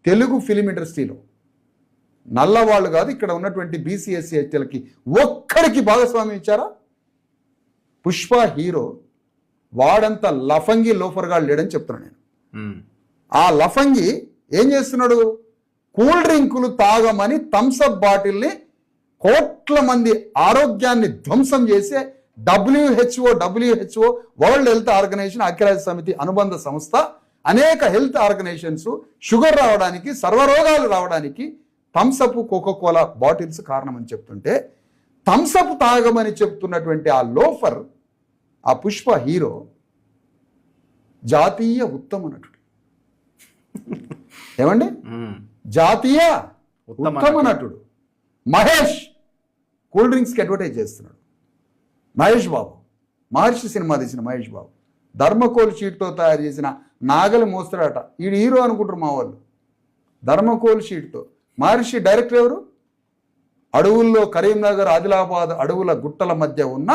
Telugu film ఇండస్ట్రీలో నల్లవాళ్ళు కాదు, ఇక్కడ ఉన్నటువంటి బీసీ ఎస్సీ ఎస్టీలకి ఒక్కడికి భాగస్వామ్యం ఇచ్చారా? పుష్ప హీరో వాడంత లఫంగి లోఫర్గా లేడని చెప్తున్నాను నేను. ఆ లఫంగి ఏం చేస్తున్నాడు? కూల్ డ్రింకులు తాగమని థమ్సప్ బాటిల్ని కోట్ల మంది ఆరోగ్యాన్ని ధ్వంసం చేసే WHO వరల్డ్ హెల్త్ ఆర్గనైజేషన్, ఐక్యరాజ్య సమితి అనుబంధ సంస్థ, అనేక హెల్త్ ఆర్గనైజేషన్స్ షుగర్ రావడానికి, సర్వరోగాలు రావడానికి థమ్సప్, కోకోకోలా బాటిల్స్ కారణమని చెప్తుంటే, థమ్సప్ తాగమని చెప్తున్నటువంటి ఆ లోఫర్, ఆ పుష్ప హీరో జాతీయ ఉత్తమ నటుడు. ఏమండి? జాతీయ ఉత్తమ నటుడు మహేష్ కూల్ డ్రింక్స్కి అడ్వర్టైజ్ చేస్తున్నాడు. మహేష్ బాబు, మహర్షి సినిమా తీసిన మహేష్ బాబు ధర్మకోల్ షీట్తో తయారు చేసిన నాగలి మోస్తాడట. ఈడు హీరో అనుకుంటారు మా వాళ్ళు. ధర్మకోల్ షీట్తో. మహర్షి డైరెక్టర్ ఎవరు? అడవుల్లో, కరీంనగర్, ఆదిలాబాద్ అడవుల గుట్టల మధ్య ఉన్న